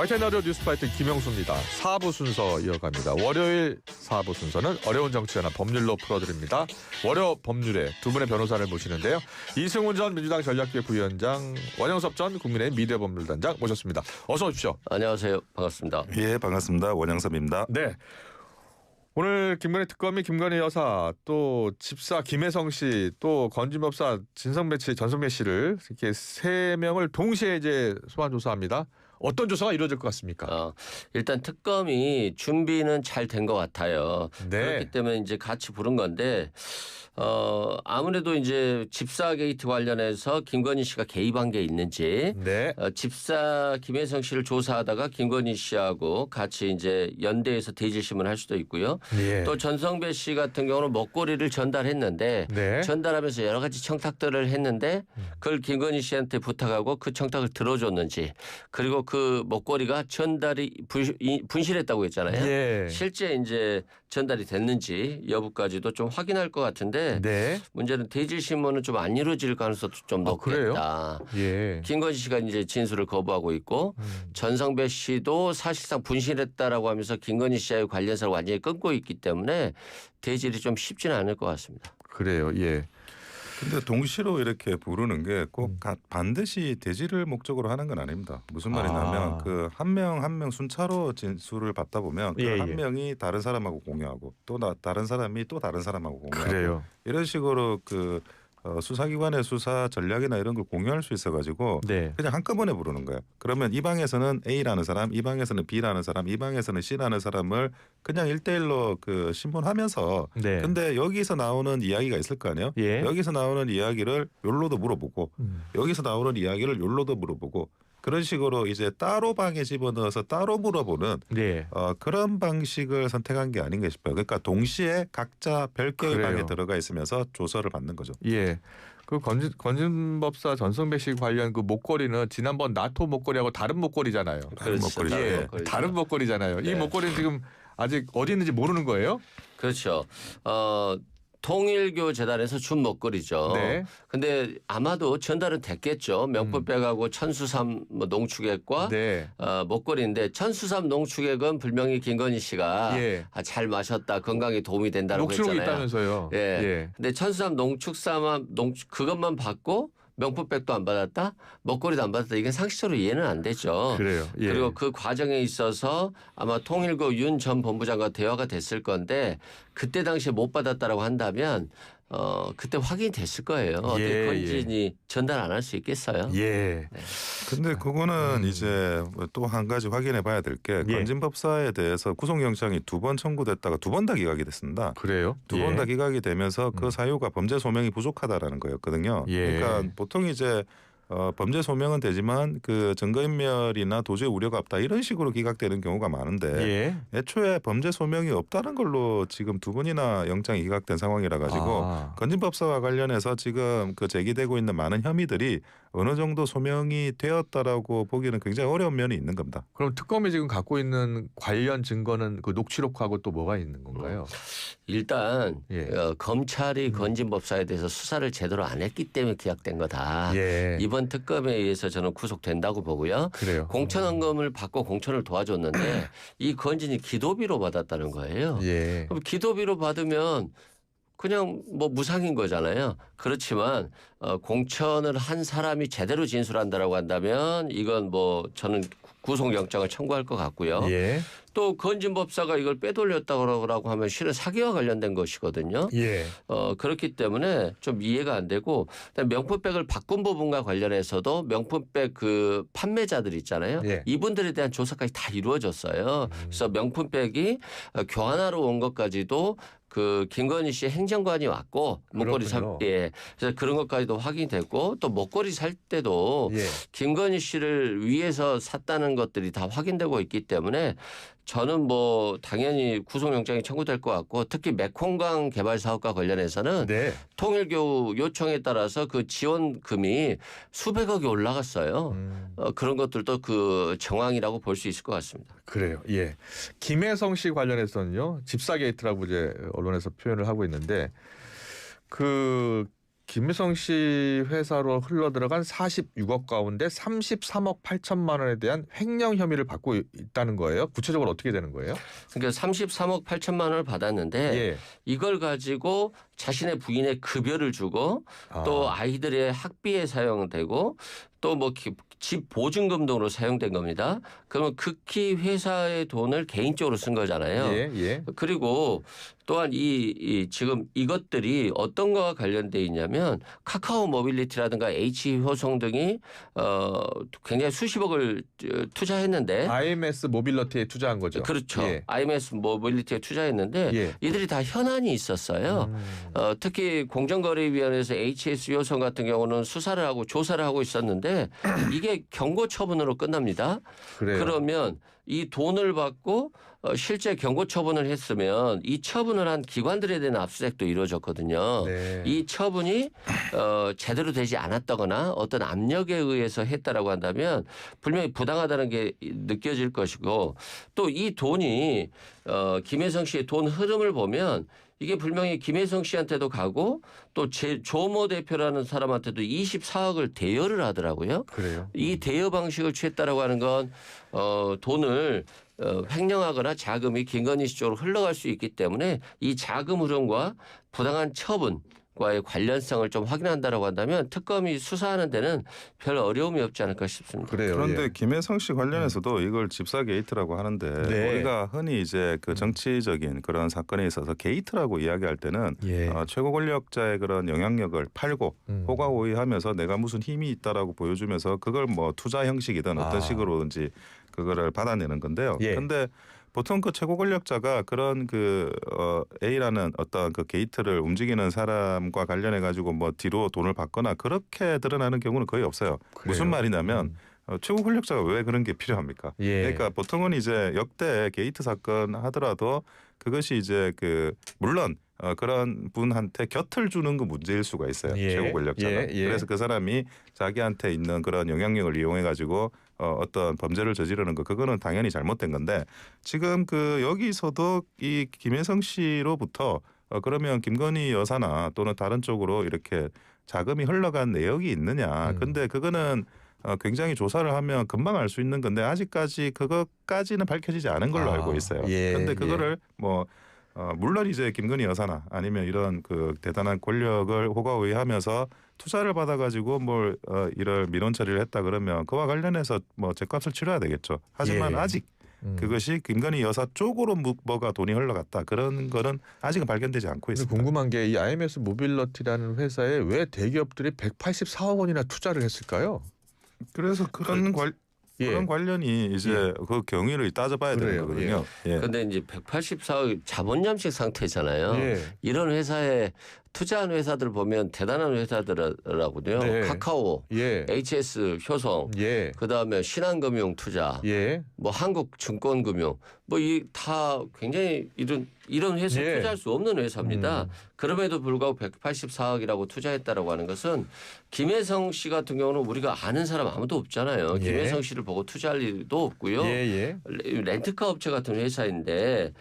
YTN 라디오 뉴스파이터 김영수입니다. 4부 순서 이어갑니다. 월요일 4부 순서는 어려운 정치 하나 법률로 풀어드립니다. 월요 법률에 두 분의 변호사를 모시는데요. 이승훈 전 민주당 전략기획부위원장, 원영섭 전 국민의힘 미디어법률단장 모셨습니다. 어서 오십시오. 안녕하세요. 반갑습니다. 예, 반갑습니다. 원영섭입니다. 네. 오늘 김건희 특검이 김건희 여사, 또 집사 김혜성 씨, 또 건진법사 전성배 씨를 이렇게 세 명을 동시에 이제 소환 조사합니다. 어떤 조사가 이루어질 것 같습니까? 일단 특검이 준비는 잘 된 것 같아요. 네. 그렇기 때문에 이제 같이 부른 건데 아무래도 이제 집사 게이트 관련해서 김건희 씨가 개입한 게 있는지, 네. 집사 김혜성 씨를 조사하다가 김건희 씨하고 같이 이제 연대해서 대질 신문을 할 수도 있고요. 예. 또 전성배 씨 같은 경우는 먹거리를 전달했는데 네. 전달하면서 여러 가지 청탁들을 했는데 그걸 김건희 씨한테 부탁하고 그 청탁을 들어줬는지, 그리고 그 먹거리가 전달이 분실했다고 했잖아요. 예. 실제 이제 전달이 됐는지 여부까지도 좀 확인할 것 같은데, 네. 문제는 대질 신문은 좀 안 이루어질 가능성도 좀 그래요? 높겠다. 예. 김건희 씨가 이제 진술을 거부하고 있고 전성배 씨도 사실상 분실했다라고 하면서 김건희 씨와의 관련사를 완전히 끊고 있기 때문에 대질이 좀 쉽지는 않을 것 같습니다. 그래요. 예. 근데 동시로 이렇게 부르는 게 꼭 반드시 대지를 목적으로 하는 건 아닙니다. 무슨 말이냐면 그 한 명 한 명 순차로 진술을 받다 보면 그 예, 한 예. 명이 다른 사람하고 공유하고 또 다른 사람이 또 다른 사람하고 공유하고 그래요. 이런 식으로 그 수사기관의 수사 전략이나 이런 걸 공유할 수 있어가지고 네. 그냥 한꺼번에 부르는 거예요. 그러면 이 방에서는 A라는 사람, 이 방에서는 B라는 사람, 이 방에서는 C라는 사람을 그냥 1대1로 그 신문하면서 네. 근데 여기서 나오는 이야기가 있을 거 아니에요. 예. 여기서 나오는 이야기를 요로도 물어보고 여기서 나오는 이야기를 요로도 물어보고 그런 식으로 이제 따로 방에 집어넣어서 따로 물어보는 네. 그런 방식을 선택한 게 아닌가 싶어요. 그러니까 동시에 각자 별개의 그래요. 방에 들어가 있으면서 조서를 받는 거죠. 예. 그 건진법사 전성배 씨 관련 그 목걸이는 지난번 나토 목걸이하고 다른 목걸이잖아요. 다른 목걸이죠. 예. 목걸이죠. 다른 목걸이잖아요. 이 네. 목걸이는 지금 아직 어디 있는지 모르는 거예요? 그렇죠. 통일교 재단에서 준 먹거리죠. 네. 근데 아마도 전달은 됐겠죠. 명품백하고 천수삼 농축액과 네. 먹거리인데, 천수삼 농축액은 분명히 김건희 씨가 예. 잘 마셨다, 건강에 도움이 된다고 녹취록이 했잖아요. 있다면서요. 예. 예. 근데 천수삼 그것만 받고 명품백도 안 받았다, 먹거리도 안 받았다, 이게 상식적으로 이해는 안 되죠. 그래요. 예. 그리고 그 과정에 있어서 아마 통일교 윤 전 본부장과 대화가 됐을 건데, 그때 당시에 못 받았다라고 한다면 그때 확인이 됐을 거예요. 어떻게 건진이 전달 안 할 수 있겠어요? 예. 네. 근데 그거는 이제 또 한 가지 확인해 봐야 될 게 예. 건진법사에 대해서 구속영장이 2번 청구됐다가 2번 다 기각이 됐습니다. 그래요? 2번 다 예. 기각이 되면서 그 사유가 범죄 소명이 부족하다라는 거였거든요. 예. 그러니까 보통 이제 범죄 소명은 되지만 그 증거인멸이나 도저히 우려가 없다 이런 식으로 기각되는 경우가 많은데 예. 애초에 범죄 소명이 없다는 걸로 지금 2번이나 영장이 기각된 상황이라 가지고 건진법사와 관련해서 지금 그 제기되고 있는 많은 혐의들이 어느 정도 소명이 되었다라고 보기는 굉장히 어려운 면이 있는 겁니다. 그럼 특검이 지금 갖고 있는 관련 증거는 그 녹취록하고 또 뭐가 있는 건가요? 일단 예. 검찰이 건진법사에 대해서 수사를 제대로 안 했기 때문에 기각된 거다. 예. 이번 특검에 의해서 저는 구속된다고 보고요. 그래요. 공천헌금을 받고 공천을 도와줬는데 이 건진이 기도비로 받았다는 거예요. 예. 그럼 기도비로 받으면 그냥 뭐 무상인 거잖아요. 그렇지만 공천을 한 사람이 제대로 진술한다라고 한다면 이건 뭐 저는 구속영장을 청구할 것 같고요. 예. 또 건진법사가 이걸 빼돌렸다고 하면 실은 사기와 관련된 것이거든요. 예. 그렇기 때문에 좀 이해가 안 되고, 그다음에 명품백을 바꾼 부분과 관련해서도 명품백 그 판매자들 있잖아요. 예. 이분들에 대한 조사까지 다 이루어졌어요. 그래서 명품백이 교환하러 온 것까지도 그 김건희 씨 행정관이 왔고 목걸이 그렇군요. 예. 그래서 그런 것까지도 확인됐고, 또 목걸이 살 때도 예. 김건희 씨를 위해서 샀다는 것들이 다 확인되고 있기 때문에 저는 뭐 당연히 구속영장이 청구될 것 같고, 특히 메콩강 개발 사업과 관련해서는 네. 통일교 요청에 따라서 그 지원금이 수백억이 올라갔어요. 그런 것들도 그 정황이라고 볼 수 있을 것 같습니다. 그래요. 예. 김혜성 씨 관련해서는요. 집사 게이트라고 이제 언론에서 표현을 하고 있는데 그 김일성 씨 회사로 흘러들어간 46억 가운데 33억 8천만 원에 대한 횡령 혐의를 받고 있다는 거예요. 구체적으로 어떻게 되는 거예요? 그러니까 33억 8천만 원을 받았는데 예. 이걸 가지고 자신의 부인의 급여를 주고 또 아이들의 학비에 사용되고 또 뭐 집 보증금 등으로 사용된 겁니다. 그러면 극히 회사의 돈을 개인적으로 쓴 거잖아요. 예, 예. 그리고 또한 이 지금 이것들이 어떤 거와 관련돼 있냐면 카카오 모빌리티라든가 H 효성 등이 굉장히 수십억을 투자했는데 IMS 모빌리티에 투자한 거죠. 그렇죠. 예. IMS 모빌리티에 투자했는데 예. 이들이 다 현안이 있었어요. 특히 공정거래위원회에서 HS 효성 같은 경우는 수사를 하고 조사를 하고 있었는데 이게 경고 처분으로 끝납니다. 그래요. 그러면 이 돈을 받고 실제 경고 처분을 했으면 이 처분을 한 기관들에 대한 압수수색도 이루어졌거든요. 네. 이 처분이 제대로 되지 않았다거나 어떤 압력에 의해서 했다라고 한다면 분명히 부당하다는 게 느껴질 것이고 또 이 돈이 김혜성 씨의 돈 흐름을 보면 이게 분명히 김혜성 씨한테도 가고 또 조모 대표라는 사람한테도 24억을 대여를 하더라고요. 그래요. 이 대여 방식을 취했다라고 하는 건 돈을 횡령하거나 자금이 김건희 씨 쪽으로 흘러갈 수 있기 때문에 이 자금 흐름과 부당한 처분과의 관련성을 좀 확인한다라고 한다면 특검이 수사하는 데는 별 어려움이 없지 않을까 싶습니다. 그래요. 그런데 예. 김혜성 씨 관련해서도 이걸 집사 게이트라고 하는데 네. 우리가 흔히 이제 그 정치적인 그런 사건에 있어서 게이트라고 이야기할 때는 예. 최고 권력자의 그런 영향력을 팔고 호가호위하면서 내가 무슨 힘이 있다라고 보여주면서 그걸 뭐 투자 형식이든 어떤 식으로든지 그거를 받아내는 건데요. 예. 근데 보통 그 최고 권력자가 그런 그 A라는 어떤 그 게이트를 움직이는 사람과 관련해 가지고 뭐 뒤로 돈을 받거나 그렇게 드러나는 경우는 거의 없어요. 그래요? 무슨 말이냐면 최고 권력자가 왜 그런 게 필요합니까? 예. 그러니까 보통은 이제 역대 게이트 사건 하더라도 그것이 이제 그 물론 그런 분한테 곁을 주는 거 문제일 수가 있어요. 예. 최고 권력자가. 예. 예. 그래서 그 사람이 자기한테 있는 그런 영향력을 이용해 가지고 어떤 범죄를 저지르는 거 그거는 당연히 잘못된 건데 지금 그 여기서도 이 김혜성 씨로부터 그러면 김건희 여사나 또는 다른 쪽으로 이렇게 자금이 흘러간 내역이 있느냐. 근데 그거는 굉장히 조사를 하면 금방 알 수 있는 건데 아직까지 그것까지는 밝혀지지 않은 걸로 알고 있어요. 예, 그런데 예. 그거를 뭐 물론 이제 김건희 여사나 아니면 이런 그 대단한 권력을 호가호위하면서 투자를 받아가지고 뭘 이럴 민원 처리를 했다 그러면 그와 관련해서 뭐 죗값을 치러야 되겠죠. 하지만 예. 아직 그것이 김건희 여사 쪽으로 뭐가 돈이 흘러갔다 그런 거는 아직은 발견되지 않고 근데 있습니다. 궁금한 게 이 IMS 모빌리티라는 회사에 왜 대기업들이 184억 원이나 투자를 했을까요? 그래서 그런 그런 관련이 이제 그 경위를 따져봐야 되는 그래요. 거거든요. 예. 그런데 이제 184억 자본 잠식 상태잖아요. 예. 이런 회사에 투자한 회사들 보면 대단한 회사들이라고요. 네. 카카오, 예. HS 효성, 예. 그다음에 신한금융투자, 예. 뭐 한국증권금융, 뭐 이 다 굉장히 이런 회사 예. 투자할 수 없는 회사입니다. 그럼에도 불구하고 184억이라고 투자했다라고 하는 것은 김혜성 씨 같은 경우는 우리가 아는 사람 아무도 없잖아요. 예. 김혜성 씨를 보고 투자할 일도 없고요. 예. 렌트카 업체 같은 회사인데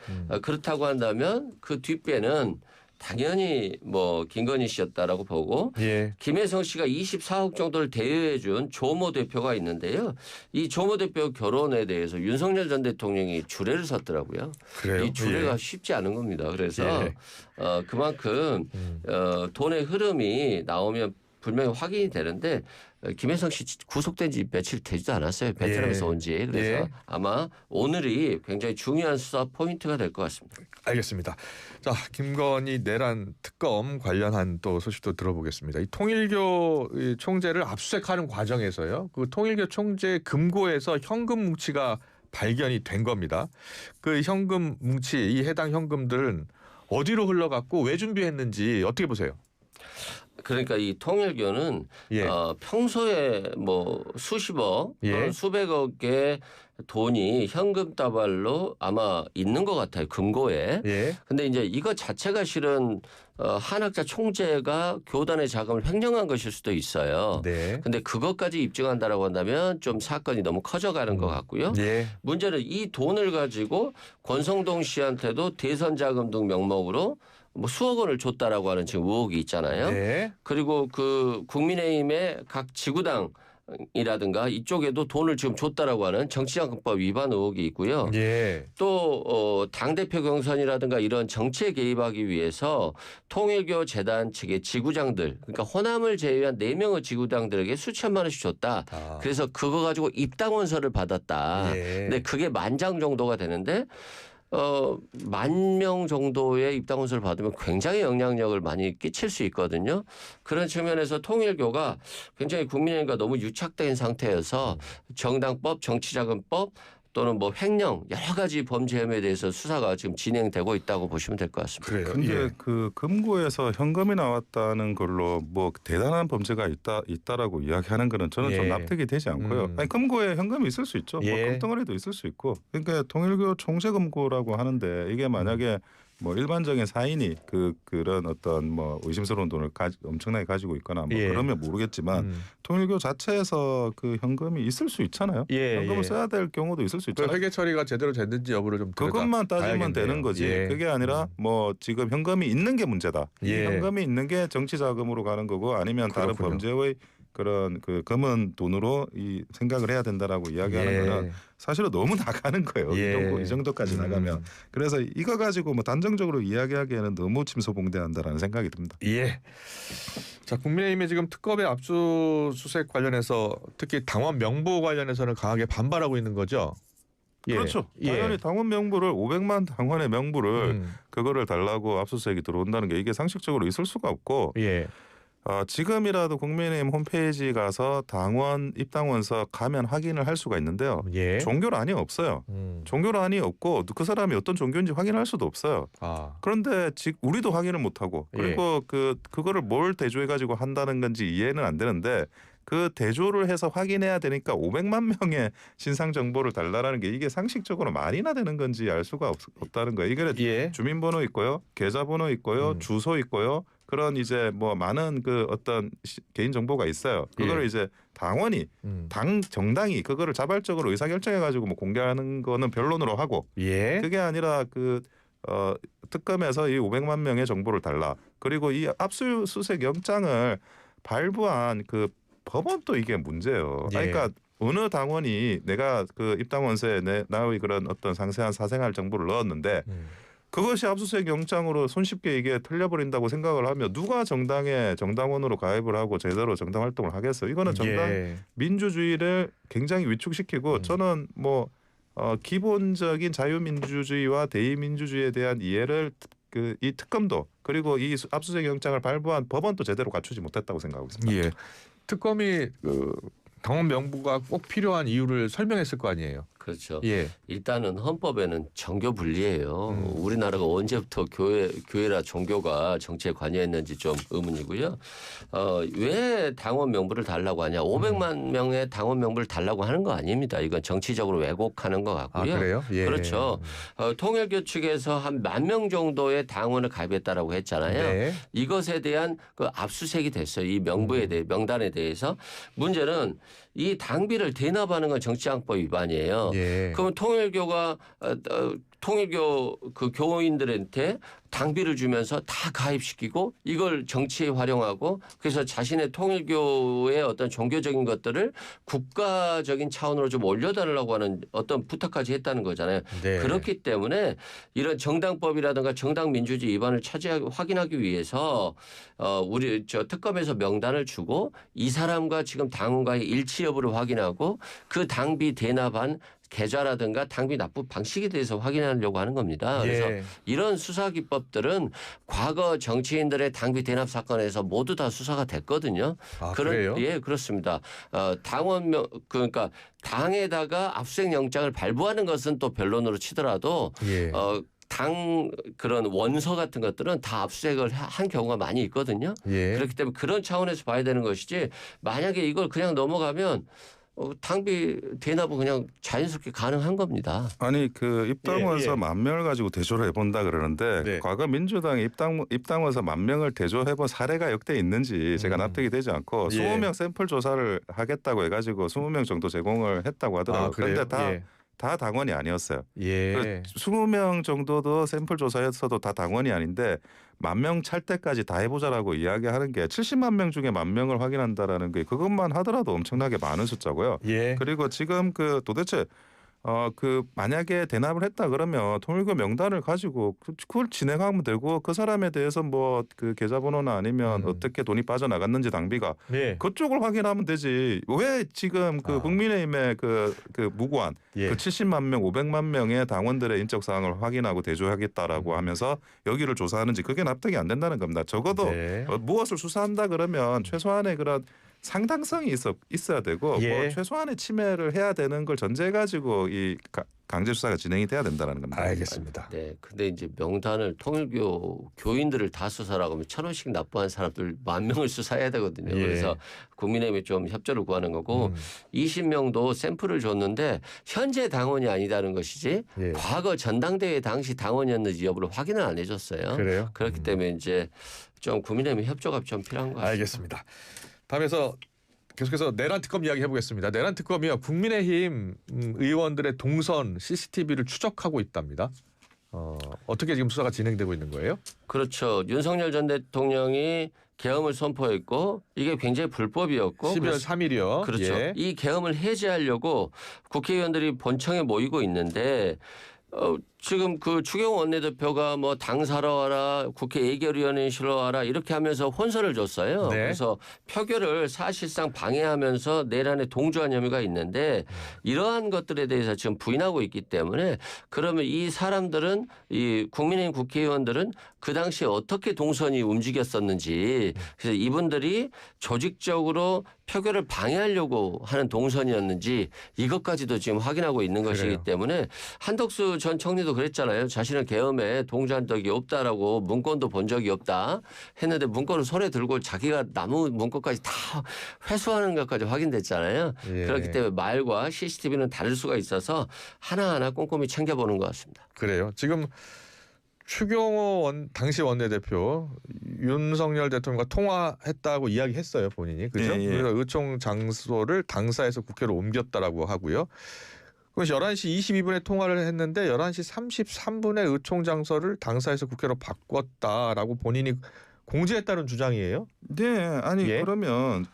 그렇다고 한다면 그 뒷배는 당연히 뭐 김건희 씨였다라고 보고 예. 김혜성 씨가 24억 정도를 대여해 준 조모 대표가 있는데요. 이 조모 대표 결혼에 대해서 윤석열 전 대통령이 주례를 섰더라고요. 그래요. 이 주례가 예. 쉽지 않은 겁니다. 그래서 예. 그만큼 돈의 흐름이 나오면 분명히 확인이 되는데 김혜성 씨 구속된 지 며칠 되지도 않았어요. 베트남에서 예. 온 지. 그래서 예. 아마 오늘이 굉장히 중요한 수사 포인트가 될 것 같습니다. 알겠습니다. 자, 김건희 내란 특검 관련한 또 소식도 들어보겠습니다. 이 통일교 총재를 압수수색하는 과정에서요. 그 통일교 총재 금고에서 현금 뭉치가 발견이 된 겁니다. 그 현금 뭉치, 이 해당 현금들은 어디로 흘러갔고 왜 준비했는지 어떻게 보세요? 그러니까 이 통일교는 예. 평소에 뭐 수십억 예. 수백억의 돈이 현금 다발로 아마 있는 것 같아요. 금고에. 예. 근데 이제 이거 자체가 실은 한학자 총재가 교단의 자금을 횡령한 것일 수도 있어요. 네. 근데 그것까지 입증한다라고 한다면 좀 사건이 너무 커져가는 것 같고요. 예. 문제는 이 돈을 가지고 권성동 씨한테도 대선 자금 등 명목으로 뭐 수억 원을 줬다라고 하는 지금 의혹이 있잖아요. 네. 그리고 그 국민의힘의 각 지구당 이라든가 이쪽에도 돈을 지금 줬다라고 하는 정치자금법 위반 의혹이 있고요. 예. 또 당대표 경선이라든가 이런 정치에 개입하기 위해서 통일교 재단 측의 지구장들 그러니까 호남을 제외한 4명의 지구당들에게 수천만 원씩 줬다. 아. 그래서 그거 가지고 입당원서를 받았다. 예. 근데 그게 10,000장 정도가 되는데 10,000명 정도의 입당원서를 받으면 굉장히 영향력을 많이 끼칠 수 있거든요. 그런 측면에서 통일교가 굉장히 국민의힘과 너무 유착된 상태여서 정당법, 정치자금법 또는 뭐 횡령 여러 가지 범죄 혐의에 대해서 수사가 지금 진행되고 있다고 보시면 될 것 같습니다. 그래요. 근데 예. 그 금고에서 현금이 나왔다는 걸로 뭐 대단한 범죄가 있다라고 이야기하는 거는 저는 예. 좀 납득이 되지 않고요. 아니, 금고에 현금이 있을 수 있죠. 예. 뭐 금덩어리도 있을 수 있고. 그러니까 통일교 총재 금고라고 하는데 이게 만약에 뭐 일반적인 사인이 그런 어떤 뭐 의심스러운 돈을 엄청나게 가지고 있거나 뭐 예. 그러면 모르겠지만 통일교 자체에서 그 현금이 있을 수 있잖아요. 예, 현금을 예. 써야 될 경우도 있을 수 그 있잖아요. 회계 처리가 제대로 됐는지 여부를 좀 그것만 따지면 봐야겠네요. 되는 거지. 예. 그게 아니라 뭐 지금 현금이 있는 게 문제다. 예. 이 현금이 있는 게 정치 자금으로 가는 거고 아니면 다른 그렇군요. 범죄의 그런 그 검은 돈으로 이 생각을 해야 된다라고 이야기하는 예. 거는 사실은 너무 나가는 거예요. 예. 이 정도까지 나가면. 그래서 이거 가지고 뭐 단정적으로 이야기하기에는 너무 침소봉대한다라는 생각이 듭니다. 예. 자, 국민의힘이 지금 특검의 압수수색 관련해서 특히 당원 명부 관련해서는 강하게 반발하고 있는 거죠. 예. 그렇죠. 예. 당연히 당원 명부를 500만 당원의 명부를 그거를 달라고 압수수색이 들어온다는 게 이게 상식적으로 있을 수가 없고 예. 지금이라도 국민의힘 홈페이지 가서 당원 입당원서 가면 확인을 할 수가 있는데요. 예. 종교란이 없어요. 종교란이 없고 그 사람이 어떤 종교인지 확인할 수도 없어요. 아. 그런데 우리도 확인을 못 하고 그리고 그거를 뭘 대조해 가지고 한다는 건지 이해는 안 되는데 그 대조를 해서 확인해야 되니까 500만 명의 신상 정보를 달라라는 게 이게 상식적으로 말이나 되는 건지 알 수가 없다는 거예요. 이게 예. 주민번호 있고요, 계좌번호 있고요, 주소 있고요. 그런 이제 뭐 많은 그 어떤 개인 정보가 있어요. 그거를 예. 이제 당원이 정당이 그거를 자발적으로 의사결정해 가지고 뭐 공개하는 거는 변론으로 하고 예. 그게 아니라 특검에서 이 500만 명의 정보를 달라. 그리고 이 압수수색 영장을 발부한 그 법원도 이게 문제예요. 예. 그러니까 어느 당원이 내가 그 입당원서에 나의 그런 어떤 상세한 사생활 정보를 넣었는데 그것이 압수수색 영장으로 손쉽게 이게 털려버린다고 생각을 하면 누가 정당원으로 가입을 하고 제대로 정당 활동을 하겠어요. 이거는 정당 예. 민주주의를 굉장히 위축시키고 저는 뭐 기본적인 자유민주주의와 대의민주주의에 대한 이해를 이 특검도 그리고 이 압수수색 영장을 발부한 법원도 제대로 갖추지 못했다고 생각하고 있습니다. 예. 특검이 당원 명부가 꼭 필요한 이유를 설명했을 거 아니에요. 그렇죠. 예. 일단은 헌법에는 정교 분리예요. 우리나라가 언제부터 교회나 종교가 정치에 관여했는지 좀 의문이고요. 왜 당원 명부를 달라고 하냐? 500만 명의 당원 명부를 달라고 하는 거 아닙니다. 이건 정치적으로 왜곡하는 것 같고요. 아, 그래요? 예. 그렇죠. 통일교 측에서 한 10,000명 정도의 당원을 가입했다라고 했잖아요. 네. 이것에 대한 그 압수수색이 됐어요. 이 명부에 대해 명단에 대해서 문제는 이 당비를 대납하는 건 정치자금법 위반이에요. 예. 그러면 통일교가 통일교 그 교인들한테 당비를 주면서 다 가입시키고 이걸 정치에 활용하고 그래서 자신의 통일교의 어떤 종교적인 것들을 국가적인 차원으로 좀 올려달라고 하는 어떤 부탁까지 했다는 거잖아요. 네. 그렇기 때문에 이런 정당법이라든가 정당 민주주의 위반을 확인하기 위해서 우리 특검에서 명단을 주고 이 사람과 지금 당원과의 일치 여부를 확인하고 그 당비 대납한 계좌라든가 당비 납부 방식에 대해서 확인하려고 하는 겁니다. 그래서 예. 이런 수사 기법들은 과거 정치인들의 당비 대납 사건에서 모두 다 수사가 됐거든요. 아, 그래요? 예, 그렇습니다. 당원명 그러니까 당에다가 압수수색 영장을 발부하는 것은 또 변론으로 치더라도 예. 당 그런 원서 같은 것들은 다 압수수색을 한 경우가 많이 있거든요. 예. 그렇기 때문에 그런 차원에서 봐야 되는 것이지 만약에 이걸 그냥 넘어가면 당비 대납은 그냥 자연스럽게 가능한 겁니다. 아니 그 입당원서 예. 10,000명을 가지고 대조를 해본다 그러는데 네. 과거 민주당이 입당원서 10,000명을 대조해본 사례가 역대 있는지 제가 납득이 되지 않고 예. 20명 샘플 조사를 하겠다고 해가지고 20명 정도 제공을 했다고 하더라고요. 그래요? 그런데 다 당원이 아니었어요. 예. 20명 정도도 샘플 조사했어도 다 당원이 아닌데 10,000명 찰 때까지 다 해보자라고 이야기하는 게 70만 명 중에 10,000명을 확인한다라는 게 그것만 하더라도 엄청나게 많은 숫자고요. 예. 그리고 지금 그 도대체 그 만약에 대납을 했다 그러면 통일교 명단을 가지고 그걸 진행하면 되고 그 사람에 대해서 뭐 그 계좌번호나 아니면 어떻게 돈이 빠져나갔는지 당비가 예. 그쪽을 확인하면 되지. 왜 지금 그 국민의힘의 그 무고한 예. 그 70만 명, 500만 명의 당원들의 인적 사항을 확인하고 대조하겠다라고 하면서 여기를 조사하는지 그게 납득이 안 된다는 겁니다. 적어도 네. 무엇을 수사한다 그러면 최소한의 그런 상당성이 있어야 되고 예. 뭐 최소한의 침해를 해야 되는 걸 전제해 가지고 이 강제 수사가 진행이 돼야 된다는 겁니다. 알겠습니다. 네, 근데 이제 명단을 통일교 교인들을 다 수사라고 하면 1,000원씩 납부한 사람들 10,000명을 수사해야 되거든요. 예. 그래서 국민의힘이 좀 협조를 구하는 거고 20명도 샘플을 줬는데 현재 당원이 아니다는 것이지 예. 과거 전당대회 당시 당원이었는지 여부를 확인을 안 해줬어요. 그래요? 그렇기 때문에 이제 좀 국민의힘 협조가 좀 필요한 것 같습니다. 알겠습니다. 다음에서 계속해서 내란 특검 이야기 해보겠습니다. 내란 특검이요. 국민의힘 의원들의 동선 CCTV를 추적하고 있답니다. 어떻게 지금 수사가 진행되고 있는 거예요? 그렇죠. 윤석열 전 대통령이 계엄을 선포했고 이게 굉장히 불법이었고 12월 3일이요. 그렇죠. 예. 이 계엄을 해제하려고 국회의원들이 본청에 모이고 있는데 지금 그 추경호 원내대표가 뭐 당 사러 와라, 국회 예결위원회실로 와라 이렇게 하면서 혼선을 줬어요. 네. 그래서 표결을 사실상 방해하면서 내란에 동조한 혐의가 있는데 이러한 것들에 대해서 지금 부인하고 있기 때문에 그러면 이 사람들은 이 국민의힘 국회의원들은 그 당시에 어떻게 동선이 움직였었는지 그래서 이분들이 조직적으로 표결을 방해하려고 하는 동선이었는지 이것까지도 지금 확인하고 있는 것이기 그래요. 때문에 한덕수 전 총리도 그랬잖아요. 자신은 계엄에 동조한 적이 없다라고 문건도 본 적이 없다 했는데 문건을 손에 들고 자기가 남은 문건까지 다 회수하는 것까지 확인됐잖아요. 예. 그렇기 때문에 말과 CCTV는 다를 수가 있어서 하나하나 꼼꼼히 챙겨보는 것 같습니다. 그래요. 지금 추경호 당시 원내대표 윤석열 대통령과 통화했다고 이야기했어요. 본인이. 그죠? 예, 예. 그래서 의총 장소를 당사에서 국회로 옮겼다라고 하고요. 그래서 11시 22분에 통화를 했는데 11시 33분에 의총 장소를 당사에서 국회로 바꿨다라고 본인이 공지했다는 주장이에요. 네, 아니 예. 그러면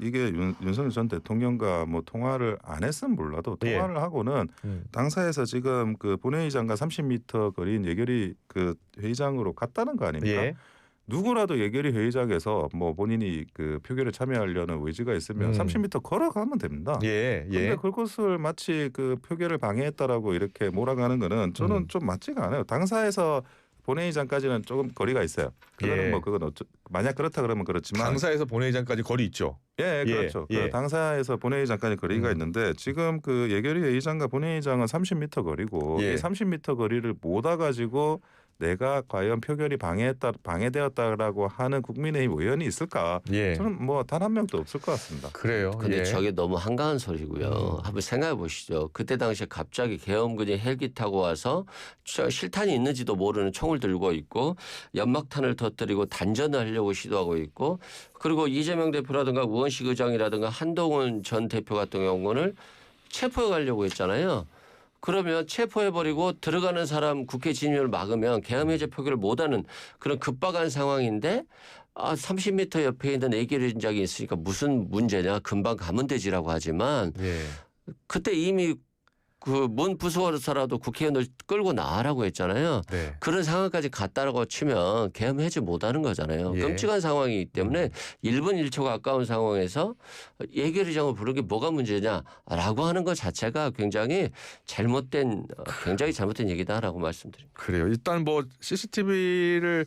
이게 윤석열 전 대통령과 뭐 통화를 안 했으면 몰라도 예. 통화를 하고는 당사에서 지금 그 본회의장과 30m 거리인 예결위 그 회의장으로 갔다는 거 아닙니까? 예. 누구라도 예결위 회의장에서 뭐 본인이 그 표결에 참여하려는 의지가 있으면 30m 걸어가면 됩니다. 예. 근데 예. 그것을 마치 그 표결을 방해했다라고 이렇게 몰아가는 거는 저는 좀 맞지가 않아요. 당사에서 본회의장까지는 조금 거리가 있어요. 그거는 예. 뭐 그건 만약 그렇다 그러면 그렇지만 당사에서 본회의장까지 거리 있죠. 예, 예, 그렇죠. 예. 그 당사에서 본회의장까지 거리가 있는데 지금 그 예결위 회의장과 본회의장은 30m 거리고 예. 이 30m 거리를 못 와가지고 내가 과연 표결이 방해되었다라고 하는 국민의힘 의원이 있을까? 예. 저는 뭐 단 한 명도 없을 것 같습니다. 그래요. 근데 예. 저게 너무 한가한 소리고요. 한번 생각해 보시죠. 그때 당시에 갑자기 계엄군이 헬기 타고 와서 실탄이 있는지도 모르는 총을 들고 있고 연막탄을 터뜨리고 단전을 하려고 시도하고 있고 그리고 이재명 대표라든가 우원식 의장이라든가 한동훈 전 대표 같은 경우는 체포해 가려고 했잖아요. 그러면 체포해버리고 들어가는 사람 국회 진입을 막으면 계엄 해제 표결을 못하는 그런 급박한 상황인데 30m 옆에 있는 예결위원장이 있으니까 무슨 문제냐 금방 가면 되지라고 하지만 예. 그때 이미 그 문 부수어서라도 국회의원을 끌고 나가라고 했잖아요. 네. 그런 상황까지 갔다라고 치면 계엄 해제 못하는 거잖아요. 예. 끔찍한 상황이기 때문에 1분 1초 가까운 상황에서 예결위장을 부르는 게 뭐가 문제냐라고 하는 것 자체가 굉장히 잘못된 얘기다라고 말씀드립니다. 그래요. 일단 뭐 CCTV를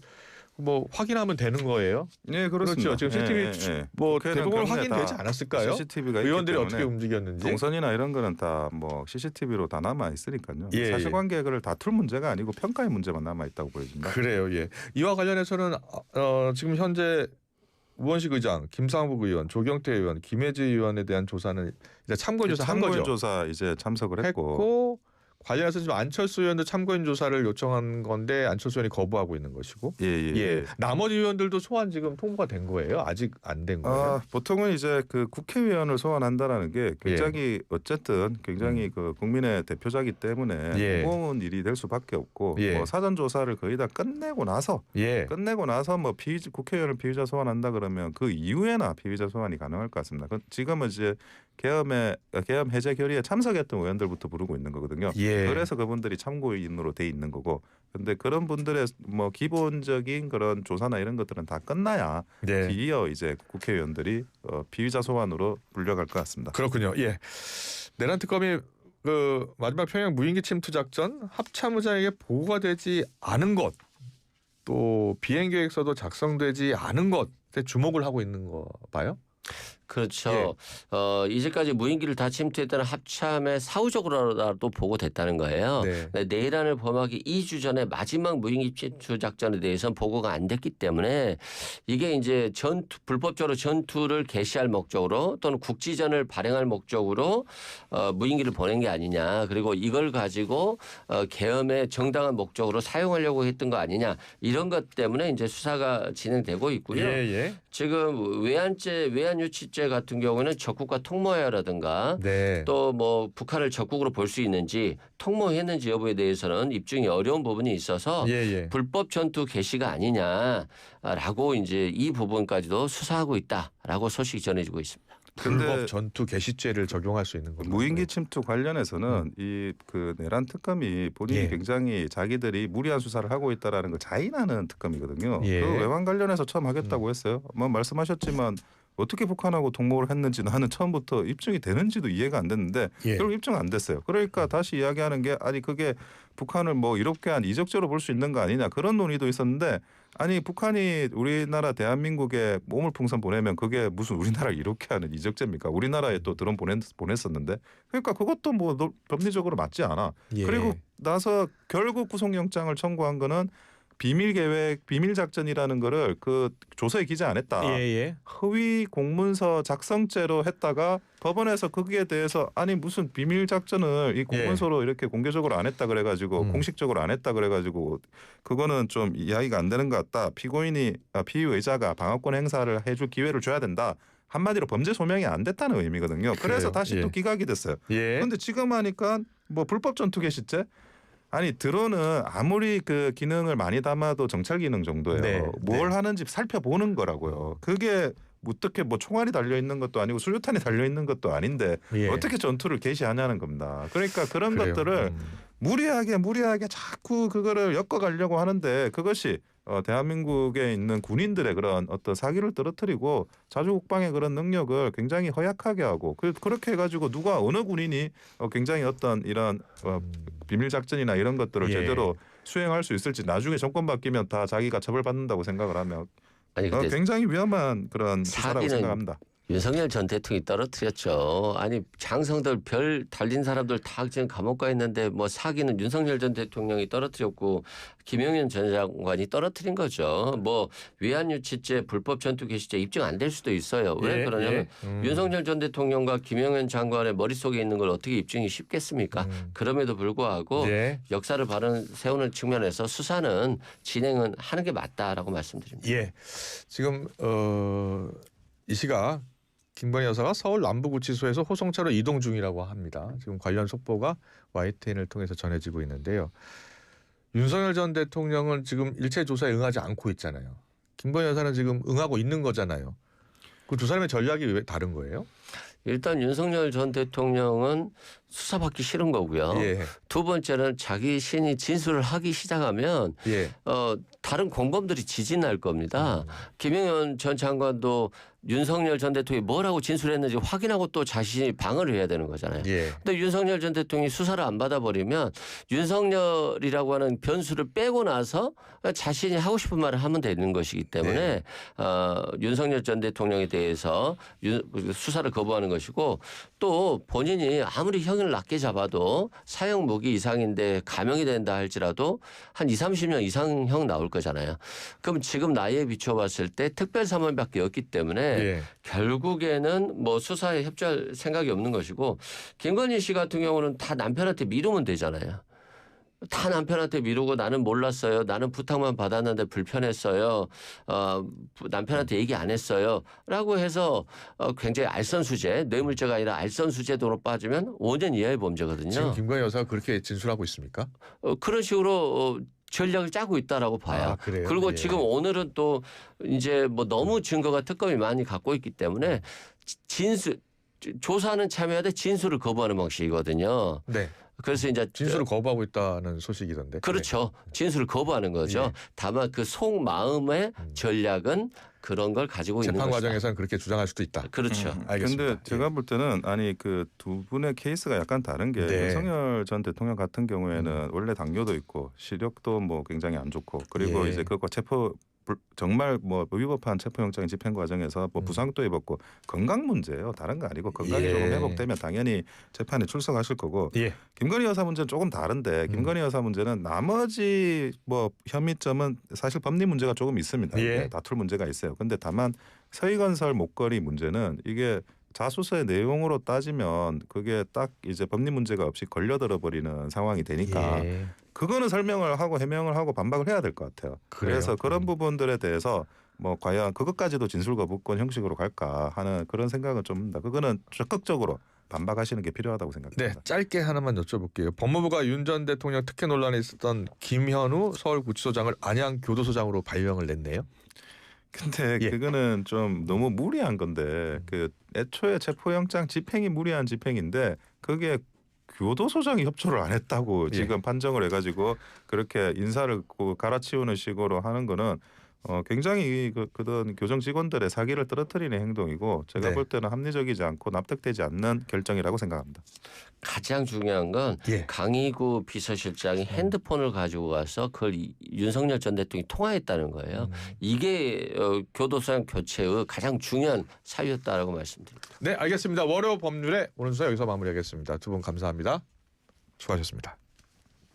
뭐 확인하면 되는 거예요. 네, 그렇습니다. 그렇죠. 지금 CCTV 뭐 대부분 확인되지 않았을까요? CCTV가 의원들이 어떻게 움직였는지. 동선이나 이런 거는 다 뭐 CCTV로 다 남아 있으니까요. 예, 사실관계를 다툴 문제가 아니고 평가의 문제만 남아 있다고 보여집니다. 그래요. 예. 이와 관련해서는 지금 현재 우원식 의장, 김상북 의원, 조경태 의원, 김혜지 의원에 대한 조사는 이제 참고인 조사 한 거죠. 참고인 조사 이제 참석을 했고 관련해서 지금 안철수 의원도 참고인 조사를 요청한 건데 안철수 의원이 거부하고 있는 것이고. 예. 나머지 의원들도 소환 지금 통보가 된 거예요? 아직 안 된 거예요? 보통은 이제 그 국회의원을 소환한다라는 게 굉장히 어쨌든 굉장히 그 국민의 대표자기 때문에 무거운 일이 될 수밖에 없고 뭐 사전 조사를 거의 다 끝내고 나서 뭐 국회의원을 피의자 소환한다 그러면 그 이후에나 피의자 소환이 가능할 것 같습니다. 지금은 이제 계엄 해제 결의에 참석했던 의원들부터 부르고 있는 거거든요. 그래서 그분들이 참고인으로 돼 있는 거고. 근데 그런 분들의 뭐 기본적인 그런 조사나 이런 것들은 다 끝나야 뒤이어 이제 국회의원들이 피의자 소환으로 불려갈 것 같습니다. 그렇군요. 예. 내란 특검이 그 마지막 평양 무인기 침투 작전 합참의장에게 보고가 되지 않은 것, 또 비행 계획서도 작성되지 않은 것에 주목을 하고 있는 거 봐요? 그렇죠. 이제까지 무인기를 다 침투했다는 합참에 사후적으로라도 보고됐다는 거예요. 내란을 범하기 2주 전에 마지막 무인기 침투 작전에 대해서는 보고가 안 됐기 때문에 이게 이제 불법적으로 전투를 개시할 목적으로 또는 국지전을 발행할 목적으로 무인기를 보낸 게 아니냐. 그리고 이걸 가지고 계엄의 정당한 목적으로 사용하려고 했던 거 아니냐. 이런 것 때문에 이제 수사가 진행되고 있고요. 지금 외환유치죄 같은 경우는 적국과 통모해야라든가 또 뭐 북한을 적국으로 볼 수 있는지 통모했는지 여부에 대해서는 입증이 어려운 부분이 있어서 불법 전투 개시가 아니냐라고 이제 이 부분까지도 수사하고 있다라고 소식이 전해지고 있습니다. 불법 전투 개시죄를 적용할 수 있는 겁니다. 무인기 침투 관련해서는 이 그 내란 특검이 본인이 굉장히 자기들이 무리한 수사를 하고 있다라는 걸 자인하는 특검이거든요. 그 외환 관련해서 처음 하겠다고 했어요. 뭐 말씀하셨지만 어떻게 북한하고 통모를 했는지 나는 처음부터 입증이 되는지도 이해가 안 됐는데 결국 입증 안 됐어요. 그러니까 다시 이야기하는 게 아니 그게 북한을 뭐 이렇게 한 이적죄로 볼 수 있는 거 아니냐 그런 논의도 있었는데 아니 북한이 우리나라 대한민국에 오물풍선 보내면 그게 무슨 우리나라를 이렇게 하는 이적죄입니까? 우리나라에 또 드론 보냈었는데 그러니까 그것도 뭐 법리적으로 맞지 않아. 그리고 나서 결국 구속영장을 청구한 거는 비밀 계획, 비밀 작전이라는 거를 그 조서에 기재 안 했다. 허위 공문서 작성죄로 했다가 법원에서 거기에 대해서 아니 무슨 비밀 작전을 이 공문서로 이렇게 공개적으로 안 했다 그래가지고 공식적으로 안 했다 그래가지고 그거는 좀 이야기가 안 되는 것 같다. 피의자가 방어권 행사를 해줄 기회를 줘야 된다. 한마디로 범죄 소명이 안 됐다는 의미거든요. 그래서 다시 또 기각이 됐어요. 그런데 지금 하니까 뭐 불법 전투 개시죄? 아니 드론은 아무리 그 기능을 많이 담아도 정찰 기능 정도예요. 뭘 하는지 살펴보는 거라고요. 그게 어떻게 뭐 총알이 달려 있는 것도 아니고 수류탄이 달려 있는 것도 아닌데 어떻게 전투를 개시하냐는 겁니다. 그러니까 그런 것들을 무리하게 자꾸 그거를 엮어가려고 하는데 그것이 대한민국에 있는 군인들의 그런 어떤 사기를 떨어뜨리고 자주국방의 그런 능력을 굉장히 허약하게 하고 그렇게 해가지고 누가 어느 군인이 굉장히 어떤 이런 비밀 작전이나 이런 것들을 제대로 수행할 수 있을지 나중에 정권 바뀌면 다 자기가 처벌받는다고 생각을 하면 굉장히 위험한 그런 수사라고 생각합니다. 윤석열 전 대통령이 떨어뜨렸죠. 아니 장성들 별 달린 사람들 다 지금 감옥 가 있는데 뭐 사기는 윤석열 전 대통령이 떨어뜨렸고 김용현 전 장관이 떨어뜨린 거죠. 뭐 외환유치죄, 불법 전투 개시죄 입증 안 될 수도 있어요. 왜 그러냐면 윤석열 전 대통령과 김용현 장관의 머릿속에 있는 걸 어떻게 입증이 쉽겠습니까? 그럼에도 불구하고 역사를 세우는 측면에서 수사는 진행은 하는 게 맞다라고 말씀드립니다. 지금 이 시각 김건희 여사가 서울 남부구치소에서 호송차로 이동 중이라고 합니다. 지금 관련 속보가 YTN을 통해서 전해지고 있는데요. 윤석열 전 대통령은 지금 일체 조사에 응하지 않고 있잖아요. 김건희 여사는 지금 응하고 있는 거잖아요. 그 두 사람의 전략이 왜 다른 거예요? 일단 윤석열 전 대통령은 수사받기 싫은 거고요. 두 번째는 자기 신이 진술을 하기 시작하면 다른 공범들이 지진할 겁니다. 김용현 전 장관도 윤석열 전 대통령이 뭐라고 진술했는지 확인하고 또 자신이 방어를 해야 되는 거잖아요. 근데 윤석열 전 대통령이 수사를 안 받아버리면 윤석열이라고 하는 변수를 빼고 나서 자신이 하고 싶은 말을 하면 되는 것이기 때문에 윤석열 전 대통령에 대해서 수사를 거부하는 것이고 또 본인이 아무리 형이 사형을 낮게 잡아도 사형 무기 이상인데 감형이 된다 할지라도 한 20-30년 이상형 나올 거잖아요. 그럼 지금 나이에 비춰봤을 때 특별 사면밖에 없기 때문에 예. 결국에는 뭐 수사에 협조할 생각이 없는 것이고 김건희 씨 같은 경우는 다 남편한테 미루면 되잖아요. 다 남편한테 미루고 나는 몰랐어요. 나는 부탁만 받았는데 불편했어요. 남편한테 얘기 안 했어요. 라고 해서 굉장히 알선수재, 뇌물죄가 아니라 알선수재도로 빠지면 5년 이하의 범죄거든요. 지금 김건희 여사가 그렇게 진술하고 있습니까? 그런 식으로 전략을 짜고 있다라고 봐요. 아, 그래요? 그리고 예. 지금 오늘은 또 이제 뭐 너무 증거가 특검이 많이 갖고 있기 때문에 조사는 참여하되 진술을 거부하는 방식이거든요. 네. 그래서 이제 진술을 거부하고 있다는 소식이던데. 그렇죠. 진술을 거부하는 거죠. 예. 다만 그 속마음의 전략은 그런 걸 가지고 있는 재판 것이다. 과정에서는 그렇게 주장할 수도 있다. 그렇죠. 알겠습니다. 근데 제가 볼 때는 아니 그 두 분의 케이스가 약간 다른 게 네. 윤석열 전 대통령 같은 경우에는 원래 당뇨도 있고 시력도 뭐 굉장히 안 좋고 그리고 예. 이제 그거 정말 뭐 위법한 체포영장 집행 과정에서 뭐 부상도 입었고 건강 문제예요. 다른 거 아니고 건강이 예. 조금 회복되면 당연히 재판에 출석하실 거고 예. 김건희 여사 문제는 조금 다른데 김건희 여사 문제는 나머지 뭐 혐의점은 사실 법리 문제가 조금 있습니다. 예. 네, 다툴 문제가 있어요. 근데 다만 서희건설 목걸이 문제는 이게 자수서의 내용으로 따지면 그게 딱 이제 법리 문제가 없이 걸려들어 버리는 상황이 되니까 예. 그거는 설명을 하고 해명을 하고 반박을 해야 될 것 같아요. 그래요? 그래서 그런 부분들에 대해서 뭐 과연 그것까지도 진술 거부권 형식으로 갈까 하는 그런 생각은 좀 듭니다. 그거는 적극적으로 반박하시는 게 필요하다고 네, 생각합니다. 짧게 하나만 여쭤볼게요. 법무부가 윤 전 대통령 특혜 논란에 있었던 김현우 서울구치소장을 안양교도소장으로 발령을 냈네요. 근데 예. 그거는 좀 너무 무리한 건데 그 애초에 체포영장 집행이 무리한 집행인데 그게 교도소장이 협조를 안 했다고 예. 지금 판정을 해가지고 그렇게 인사를 갈아치우는 식으로 하는 거는 굉장히 그런 교정 직원들의 사기를 떨어뜨리는 행동이고 제가 네. 볼 때는 합리적이지 않고 납득되지 않는 결정이라고 생각합니다. 가장 중요한 건 예. 강희구 비서실장이 핸드폰을 가지고 가서 그걸 윤석열 전 대통령이 통화했다는 거예요. 이게 교도소장 교체의 가장 중요한 사유였다라고 말씀드립니다. 네, 알겠습니다. 월요 법률의 오늘 수사 여기서 마무리하겠습니다. 두 분 감사합니다. 수고하셨습니다.